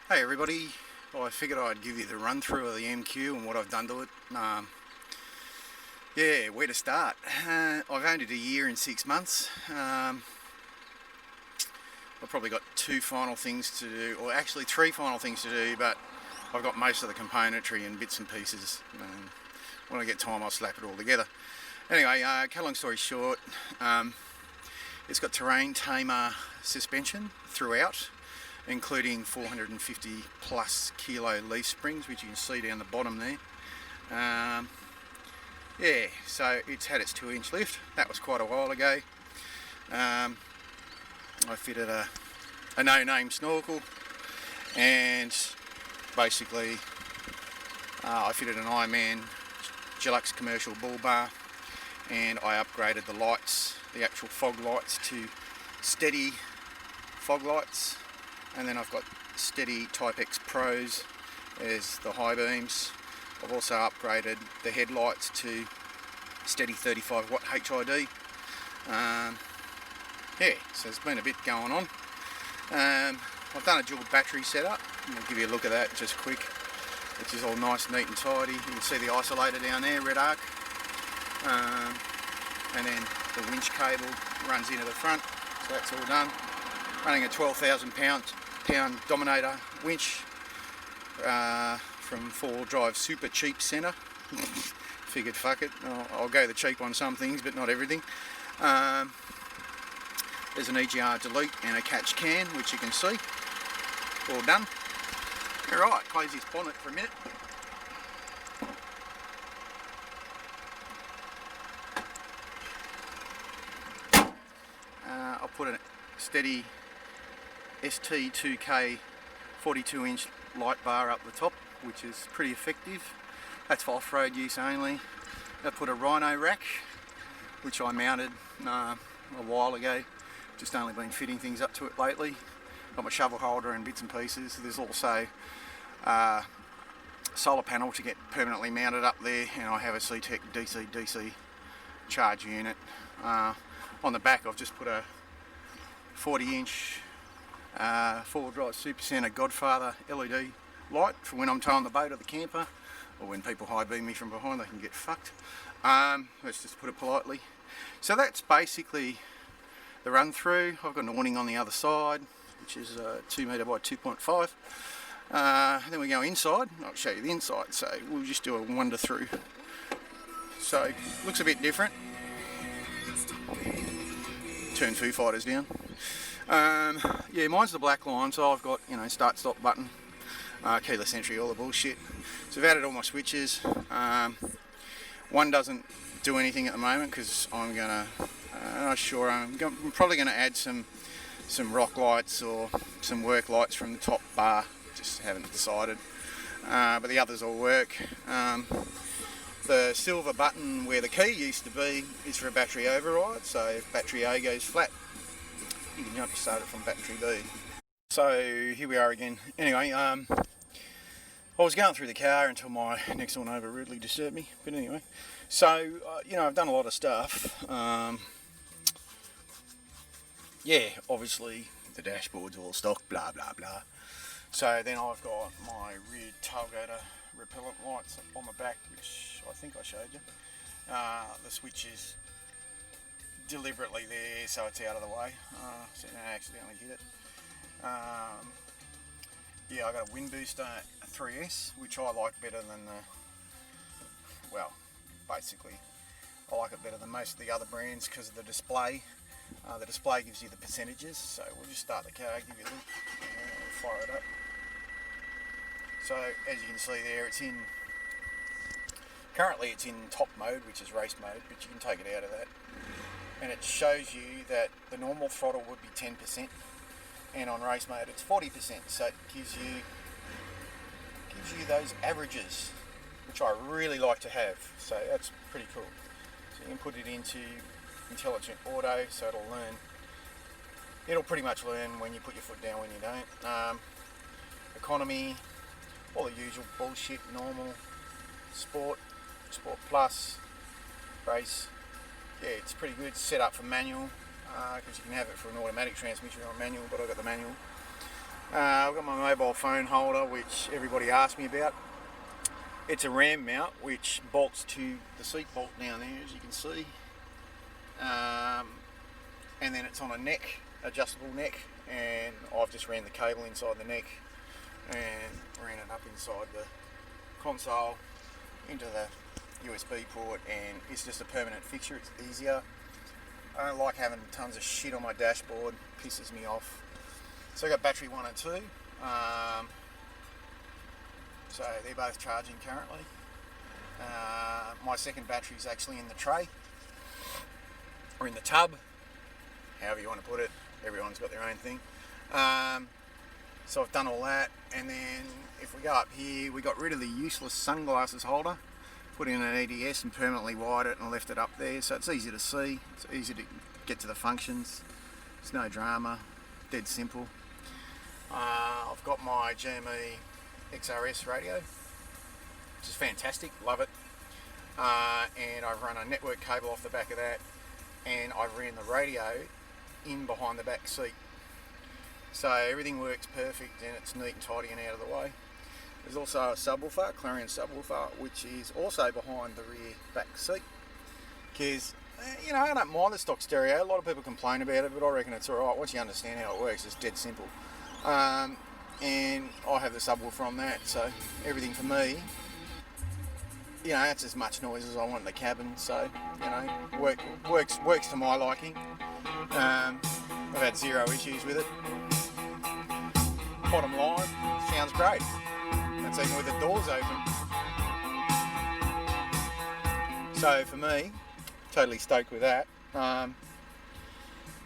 Hey everybody, well, I figured I'd give you the run through of the MQ and what I've done to it. Yeah, where to start? I've owned it a year and 6 months. I've probably got two final things to do, or actually three final things to do, but I've got most of the componentry and bits and pieces. When I get time I'll slap it all together. Anyway, cut a long story short, it's got terrain tamer suspension throughout, including 450 plus kilo leaf springs, which you can see down the bottom there. Yeah, so it's had its 2-inch lift. That was quite a while ago. I fitted a no-name snorkel, and basically I fitted an Ironman Deluxe commercial bull bar, and I upgraded the lights, the actual fog lights, to steady fog lights. And then I've got steady Type X Pros as the high beams. I've also upgraded the headlights to steady 35 watt HID. Yeah, so there's been a bit going on. I've done a dual battery setup. I'll give you a look at that just quick, which is all nice, neat and tidy. You can see the isolator down there, red arc. And then the winch cable runs into the front, so that's all done. Running a 12,000 pound Dominator winch from 4-wheel drive super cheap centre. Figured fuck it, I'll go the cheap on some things but not everything. There's an EGR delete and a catch can, which you can see, all done. Alright, close this bonnet for a minute. I'll put a steady ST2K 42-inch light bar up the top, which is pretty effective. That's for off-road use only. I put a Rhino rack, which I mounted a while ago. Just only been fitting things up to it lately. Got my shovel holder and bits and pieces. There's also a solar panel to get permanently mounted up there, and I have a C-Tech DC charge unit. On the back I've just put a 40-inch 4-wheel drive Super Centre Godfather LED light for when I'm towing the boat or the camper, or when people high beam me from behind they can get fucked. Let's just put it politely. So that's basically the run through. I've got an awning on the other side, which is 2 metre by 2.5. Then we go inside. I'll show you the inside, so we'll just do a wander through. So looks a bit different. Turn Foo Fighters down. Yeah, mine's the Blackline, so I've got, start stop button, keyless entry, all the bullshit. So I've added all my switches. One doesn't do anything at the moment because I'm probably gonna add some rock lights or some work lights from the top bar. Just haven't decided. But the others all work. The silver button where the key used to be is for a battery override, so if battery A goes flat, you can jump start it from battery B. So here we are again. Anyway, I was going through the car until my next door neighbour rudely disturbed me. But anyway, so I've done a lot of stuff. Yeah, obviously the dashboard's all stock, blah blah blah. So then I've got my rear tailgater repellent lights on the back, which I think I showed you. The switch is deliberately there so it's out of the way, so I accidentally hit it. Yeah, I got a wind booster 3S, which I like better than basically I like it better than most of the other brands because of the display. The display gives you the percentages, so we'll just start the car, give you a look, we'll fire it up. So as you can see there, currently it's in top mode, which is race mode, but you can take it out of that. And it shows you that the normal throttle would be 10%, and on race mode it's 40%. So it gives you those averages, which I really like to have. So that's pretty cool. So you can put it into intelligent auto, so it'll pretty much learn when you put your foot down, when you don't. Economy, all the usual bullshit, normal, sport plus, race. Yeah, it's pretty good. Set up for manual, because you can have it for an automatic transmission or a manual, but I've got the manual. I've got my mobile phone holder, which everybody asked me about. It's a ram mount which bolts to the seat bolt down there, as you can see, and then it's on a neck, adjustable neck, and I've just ran the cable inside the neck and ran it up inside the console into the USB port, and it's just a permanent fixture. It's easier. I don't like having tons of shit on my dashboard, pisses me off. So I got battery 1 and 2, so they're both charging currently. My second battery is actually in the tray, or in the tub, however you want to put it. Everyone's got their own thing. So I've done all that, and then if we go up here, we got rid of the useless sunglasses holder, put in an EDS and permanently wired it and left it up there, so it's easy to see, it's easy to get to the functions, it's no drama, dead simple. I've got my GME XRS radio, which is fantastic, love it, and I've run a network cable off the back of that, and I've ran the radio in behind the back seat. So everything works perfect and it's neat and tidy and out of the way. There's also a subwoofer, Clarion subwoofer, which is also behind the rear back seat. Because, you know, I don't mind the stock stereo. A lot of people complain about it, but I reckon it's alright. Once you understand how it works, it's dead simple. And I have the subwoofer on that, so everything for me, you know, that's as much noise as I want in the cabin. So, you know, works to my liking. I've had zero issues with it. Bottom line, sounds great. That's even with the doors open. So for me, totally stoked with that.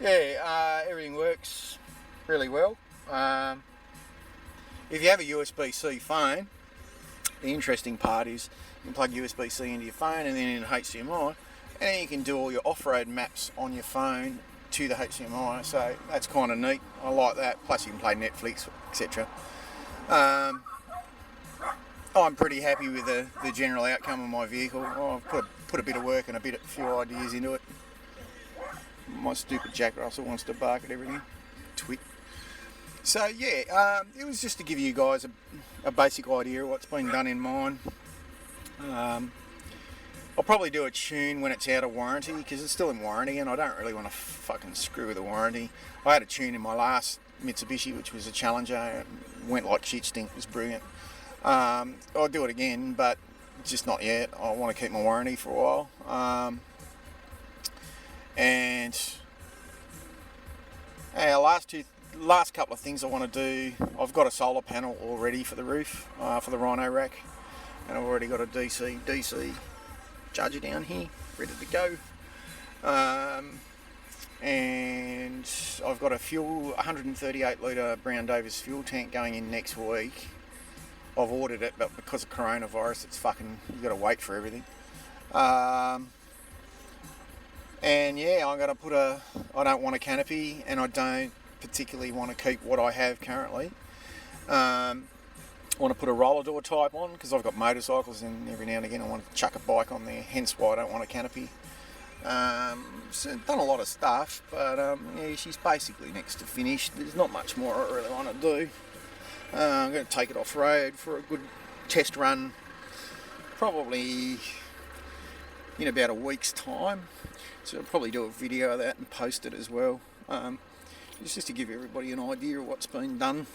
Everything works really well. If you have a USB-C phone, the interesting part is you can plug USB-C into your phone and then in HDMI, and you can do all your off-road maps on your phone to the HDMI, so that's kind of neat. I like that. Plus you can play Netflix, etc. I'm pretty happy with the general outcome of my vehicle. I've put a bit of work and a few ideas into it. My stupid Jack Russell wants to bark at everything. Twit. So yeah, it was just to give you guys a basic idea of what's been done in mine. I'll probably do a tune when it's out of warranty, because it's still in warranty and I don't really want to fucking screw with the warranty. I had a tune in my last Mitsubishi, which was a Challenger. It went like shit stink. It was brilliant. I'll do it again, but just not yet. I want to keep my warranty for a while. And last couple of things I want to do. I've got a solar panel already for the roof, for the Rhino rack, and I've already got a DC charger down here, ready to go. And I've got a 138 litre Brown Davis fuel tank going in next week. I've ordered it, but because of coronavirus, it's fucking, you gotta wait for everything. And yeah, I'm gonna I don't want a canopy, and I don't particularly want to keep what I have currently. I want to put a roller door type on, because I've got motorcycles and every now and again I want to chuck a bike on there, hence why I don't want a canopy. So done a lot of stuff, but yeah, she's basically next to finished. There's not much more I really want to do. I'm going to take it off road for a good test run, probably in about a week's time. So I'll probably do a video of that and post it as well. Just to give everybody an idea of what's been done.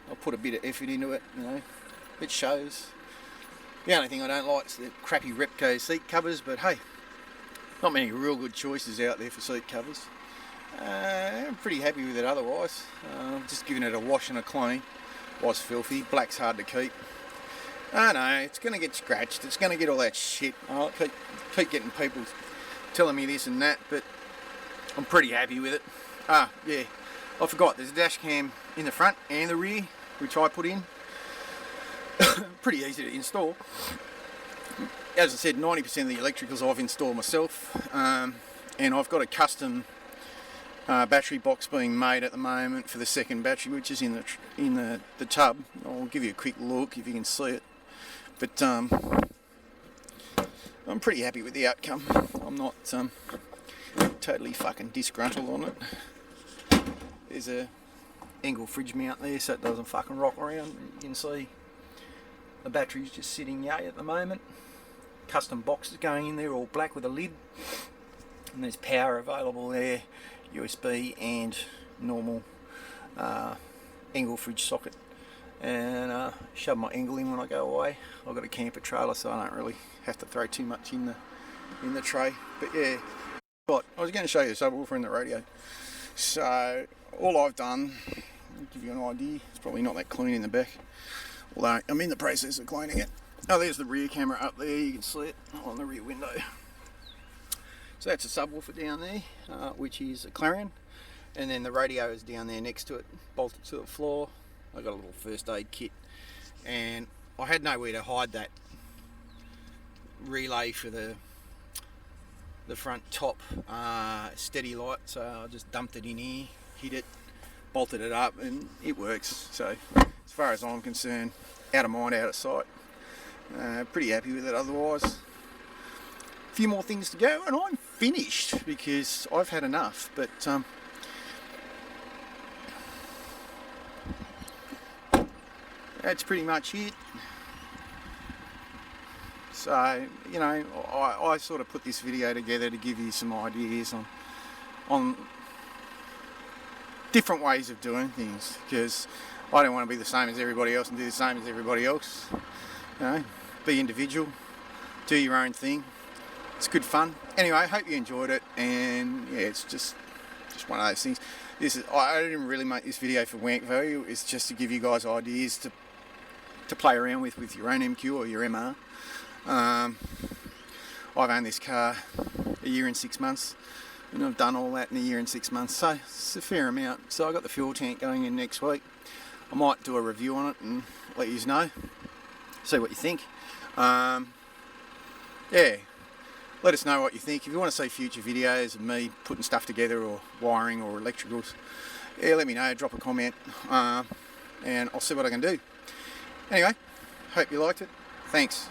I'll put a bit of effort into it, you know, it shows. The only thing I don't like is the crappy Repco seat covers, but hey, not many real good choices out there for seat covers. I'm pretty happy with it otherwise. Just giving it a wash and a clean. Was filthy. Black's hard to keep. I know, it's going to get scratched, it's going to get all that shit. I'll keep getting people telling me this and that, but I'm pretty happy with it. Yeah, I forgot, there's a dash cam in the front and the rear, which I put in. Pretty easy to install. As I said, 90% of the electricals I've installed myself, and I've got a custom battery box being made at the moment for the second battery, which is in the tub. I'll give you a quick look if you can see it, but I'm pretty happy with the outcome. I'm not totally fucking disgruntled on it. There's a angle fridge mount there so it doesn't fucking rock around. You can see the battery's just sitting yay at the moment. Custom boxes going in there, all black with a lid, and there's power available there, USB and normal angle fridge socket. And shove my angle in when I go away. I've got a camper trailer, so I don't really have to throw too much in the tray. But yeah, right, I was going to show you the subwoofer and the radio. So all I've done, I'll give you an idea, it's probably not that clean in the back, although I'm in the process of cleaning it. Oh, there's the rear camera up there, you can see it on the rear window. So that's a subwoofer down there, which is a Trtion, and then the radio is down there next to it, bolted to the floor. I got a little first aid kit, and I had nowhere to hide that relay for the front top steady light, so I just dumped it in here, hit it, bolted it up, and it works. So as far as I'm concerned, out of mind, out of sight. Pretty happy with it otherwise. A few more things to go and I'm finished because I've had enough, but that's pretty much it. So, you know, I sort of put this video together to give you some ideas on different ways of doing things, because I don't want to be the same as everybody else and do the same as everybody else. You know, be individual, do your own thing. It's good fun. Anyway, I hope you enjoyed it, and yeah, it's just one of those things. I didn't really make this video for Walkthough. It's just to give you guys ideas to play around with your own MQ or your MR. I've owned this car a year and 6 months, and I've done all that in a year and 6 months, so it's a fair amount. So I got the fuel tank going in next week. I might do a review on it and let you know, see what you think. Yeah, let us know what you think. If you want to see future videos of me putting stuff together, or wiring or electricals, yeah, let me know, drop a comment, and I'll see what I can do. Anyway, hope you liked it. Thanks.